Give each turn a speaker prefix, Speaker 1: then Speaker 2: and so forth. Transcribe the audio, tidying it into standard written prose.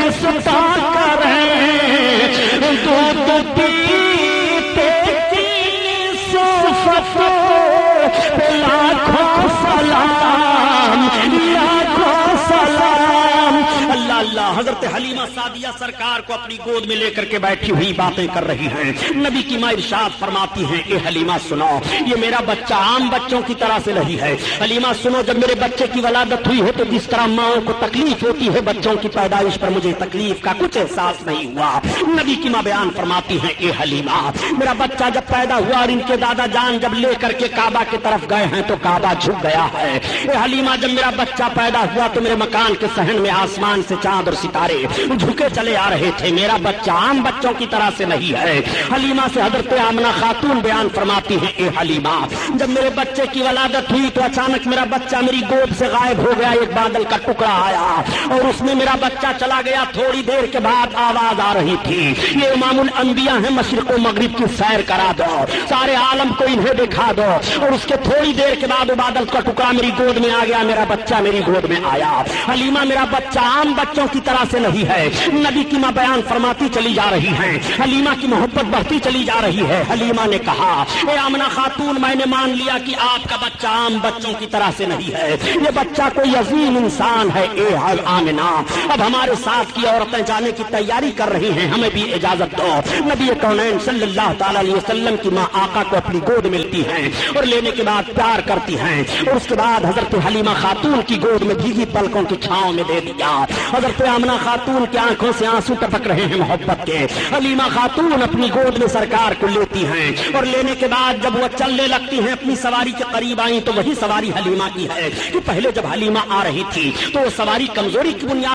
Speaker 1: پستا کریں دودھ پیتے کی صفت پہ لاکھوں سلام لاکھوں سلام۔ اللہ اللہ، حضرت حلیمہ سعدیہ سرکار کو اپنی گود میں لے کر کے بیٹھی ہوئی باتیں کر رہی ہیں۔ نبی کی ماں ارشاد فرماتی ہیں اے حلیمہ سنو، یہ میرا بچہ عام بچوں کی طرح سے نہیں ہے۔ حلیمہ سنو، جب میرے بچے کی ولادت ہوئی ہے تو جس طرح ماؤں کو تکلیف ہوتی ہے بچوں کی پیدائش پر، مجھے تکلیف کا کچھ احساس نہیں ہوا۔ نبی کی ماں بیان فرماتی ہیں اے حلیمہ، میرا بچہ جب پیدا ہوا اور ان کے دادا جان جب لے کر کے کعبہ کی طرف گئے ہیں تو کعبہ جھک گیا ہے۔ اے حلیمہ، جب میرا بچہ پیدا ہوا تو میرے مکان کے صحن میں آسمان سے چاند اور ستارے جھکے چلے آ رہے تھے۔ میرا بچہ عام بچوں کی طرح سے نہیں ہے۔ حلیمہ سے حضرت آمنہ خاتون بیان فرماتی ہیں اے حلیمہ، جب میرے بچے کی ولادت ہوئی تو اچانک میرا بچہ میری گود سے غائب ہو گیا۔ ایک بادل کا ٹکڑا آیا اور اس میں میرا بچہ چلا گیا۔ تھوڑی دیر کے بعد آواز آ رہی تھی، یہ امام الانبیاء ہیں، مشرق و مغرب کی سیر کرا دو، سارے عالم کو انہیں دکھا دو۔ اور اس کے تھوڑی دیر کے بعد وہ بادل کا ٹکڑا میری گود میں آ گیا، میرا بچہ میری گود میں آیا۔ حلیمہ، میرا بچہ عام بچوں کی طرح سے نہیں ہے۔ نبی کی ماں بیان فرماتی چلی جا رہی ہیں، حلیمہ کی محبت بڑھتی چلی جا رہی ہے۔ حلیمہ نے کہا اے آمنہ خاتون، میں نے مان لیا کہ آپ کا بچہ عام بچوں کی طرح سے نہیں ہے، یہ بچہ کوئی عظیم انسان ہے۔ اے آمنہ، اب ہمارے ساتھ کی عورتیں جانے کی تیاری کر رہی ہیں، ہمیں بھی اجازت دو۔ نبی کونین صلی اللہ تعالی علیہ وسلم کی ماں آقا کو اپنی گود ملتی ہیں اور لینے کے بعد پیار کرتی ہیں، اور اس کے بعد حضرت حلیمہ خاتون کی گود میں بھیگی پلکوں کی چھاؤں میں دے دیا۔ حضرت آمنہ خاتون کی آنکھوں سے آنسو ٹپک رہے ہیں محبت کے۔ حلیمہ خاتون اپنی گود میں سرکار کو لیتی ہیں اور لینے کے بعد جب وہ چلنے لگتی ہیں، اپنی سواری کے قریب آئیں تو وہی سواری حلیمہ کی ہے کہ پہلے جب حلیمہ آ رہی تھی تو وہ سواری کمزوری کی بنیاد